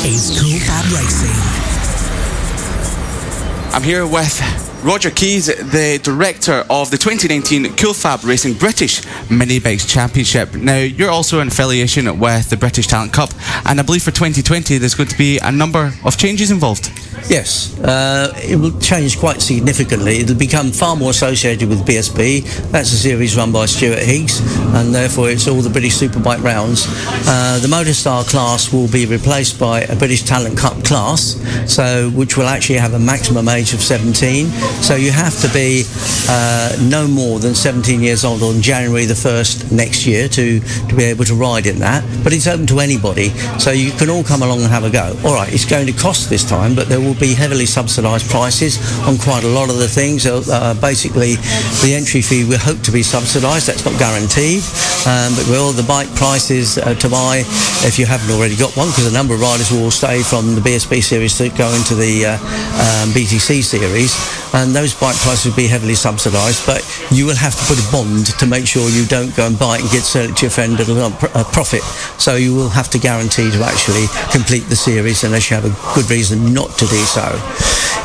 is Cool FAB-Racing. I'm here with Roger Keys, the director of the 2019 Cool FAB-Racing British Mini Bikes Championship. Now, you're also in affiliation with the British Talent Cup, and I believe for 2020 there's going to be a number of changes involved. Yes, it will change quite significantly. It'll become far more associated with BSB. That's a series run by Stuart Higgs, and therefore it's all the British Superbike rounds. The Motorstar class will be replaced by a British Talent Cup class, which will actually have a maximum age of 17. So you have to be no more than 17 years old on January the 1st next year to be able to ride in that. But it's open to anybody, so you can all come along and have a go. All right, it's going to cost this time, but there will be heavily subsidised prices on quite a lot of the things. Basically, the entry fee we hope to be subsidised. That's not guaranteed, but the bike prices to buy, if you haven't already got one, because a number of riders will stay from the BSB series to go into the BTC series, and those bike prices will be heavily subsidised, but you will have to put a bond to make sure you don't go and buy it and get sold to your friend at a profit. So you will have to guarantee to actually complete the series unless you have a good reason not to do so.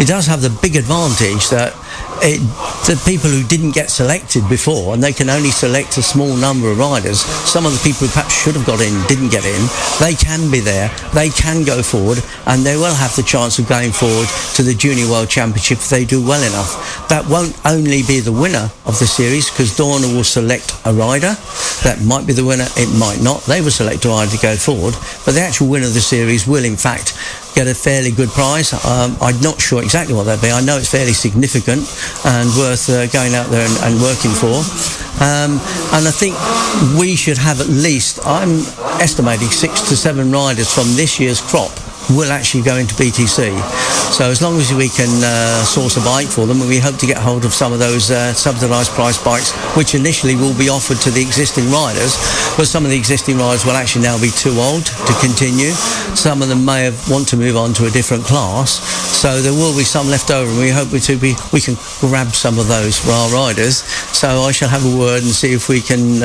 It does have the big advantage that the people who didn't get selected before, and they can only select a small number of riders, some of the people who perhaps should have got in didn't get in, they can be there, they can go forward, and they will have the chance of going forward to the Junior World Championship if they do well enough. That won't only be the winner of the series, because Dorna will select a rider. That might be the winner, it might not. They will select a rider to go forward, but the actual winner of the series will in fact get a fairly good prize. I'm not sure exactly what that'd be. I know it's fairly significant and worth going out there and working for. And I think we should have at least, I'm estimating 6 to 7 riders from this year's crop will actually go into BTC. So as long as we can source a bike for them, and we hope to get hold of some of those subsidised price bikes, which initially will be offered to the existing riders, but some of the existing riders will actually now be too old to continue. Some of them may want to move on to a different class, so there will be some left over, and we hope we can grab some of those for our riders. So I shall have a word and see if we can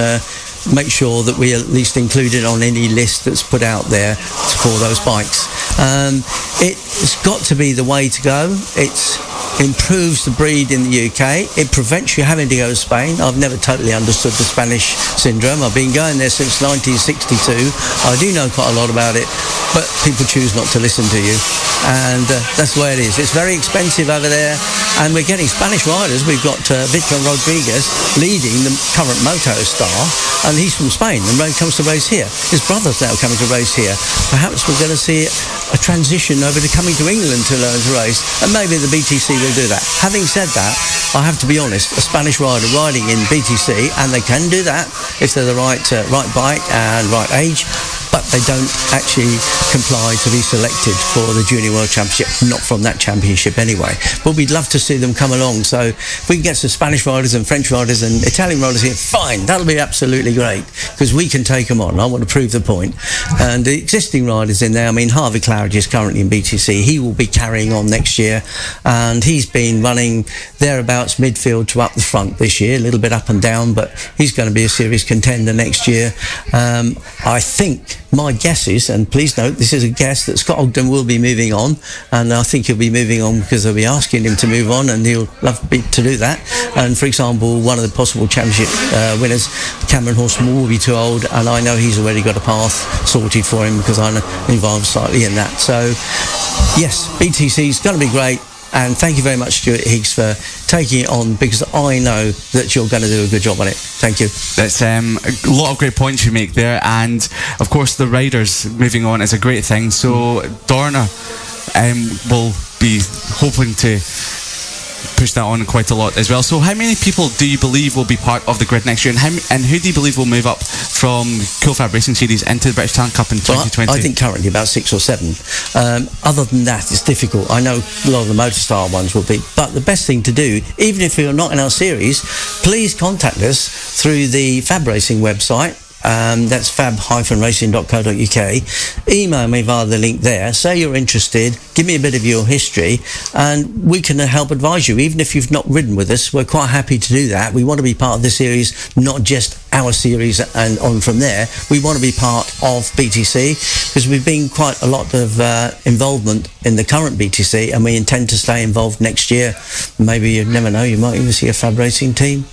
make sure that we at least include it on any list that's put out there for those bikes. It's got to be the way to go. It improves the breed in the UK. It prevents you having to go to Spain. I've never totally understood the Spanish syndrome. I've been going there since 1962. I do know quite a lot about it, but people choose not to listen to you, and that's the way it is. It's very expensive over there, and we're getting Spanish riders. We've got Victor Rodriguez leading the current Moto Star, and he's from Spain and comes to race here. His brother's now coming to race here. Perhaps we're going to see a transition over to coming to England to learn to race, and maybe the BTC will do that. Having said that, I have to be honest, a Spanish rider riding in BTC, and they can do that if they're the right bike and right age, but they don't actually comply to be selected for the Junior World Championship, not from that championship anyway. But we'd love to see them come along. So if we can get some Spanish riders and French riders and Italian riders here, fine, that'll be absolutely great, because we can take them on. I want to prove the point. And the existing riders in there, I mean, Harvey Claridge is currently in BTC. He will be carrying on next year, and he's been running thereabouts midfield to up the front this year, a little bit up and down, but he's going to be a serious contender next year. I think my guess is, and please note this is a guess, that Scott Ogden will be moving on, and I think he'll be moving on because they'll be asking him to move on, and he'll love to do that. And for example, one of the possible championship winners, Cameron Horseman, will be too old, and I know he's already got a path sorted for him because I'm involved slightly in that. So yes, BTC is going to be great. And thank you very much, Stuart Higgs, for taking it on, because I know that you're going to do a good job on it. Thank you. That's a lot of great points you make there, and of course the riders moving on is a great thing. So Dorna will be hoping to push that on quite a lot as well. So how many people do you believe will be part of the grid next year, and who do you believe will move up from Cool FAB-Racing Series into the British Talent Cup in 2020? Well, I think currently about 6 or 7. Other than that, it's difficult. I know a lot of the Motorstar ones will be, but the best thing to do, even if you're not in our series, please contact us through the FAB-Racing website. That's fab-racing.co.uk. Email me via the link there. Say you're interested. Give me a bit of your history, and we can help advise you. Even if you've not ridden with us, we're quite happy to do that. We want to be part of the series, not just our series and on from there. We want to be part of BTC because we've been quite a lot of involvement in the current BTC, and we intend to stay involved next year. Maybe you never know, you might even see a FAB Racing team.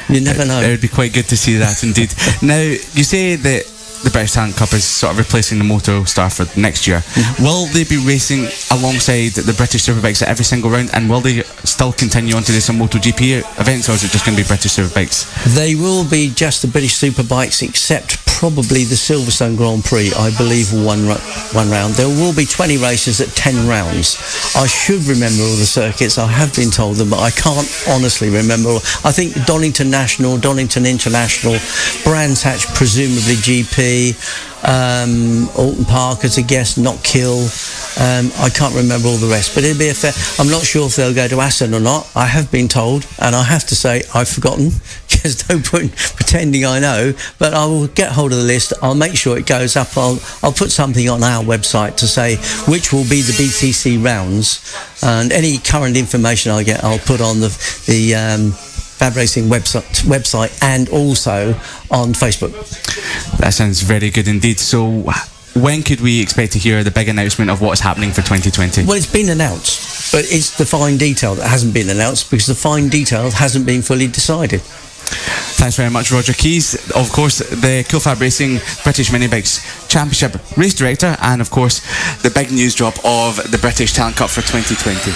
You never know. It would be quite good to see that indeed. Now, you say that the British Talent Cup is sort of replacing the Moto Star for next year. Will they be racing alongside the British Superbikes at every single round, and will they still continue on to do some MotoGP events, or is it just going to be British Superbikes? They will be just the British Superbikes, except probably the Silverstone Grand Prix, I believe, one round. There will be 20 races at 10 rounds. I should remember all the circuits. I have been told them, but I can't honestly remember all. I think Donington National, Donington International, Brands Hatch, presumably GP, Alton Park as a guest, not Kill. I can't remember all the rest, but it'll be a fair. I'm not sure if they'll go to Assen or not. I have been told, and I have to say I've forgotten. There's no point pretending I know, but I will get hold of the list. I'll make sure it goes up. I'll put something on our website to say which will be the BTC rounds, and any current information I get, I'll put on the FAB Racing website and also on Facebook. That sounds very good indeed. So when could we expect to hear the big announcement of what's happening for 2020? Well, it's been announced, but it's the fine detail that hasn't been announced because the fine detail hasn't been fully decided. Thanks very much, Roger Keys. Of course, the Cool FAB Racing British Minibikes Championship race director, and of course the big news drop of the British Talent Cup for 2020.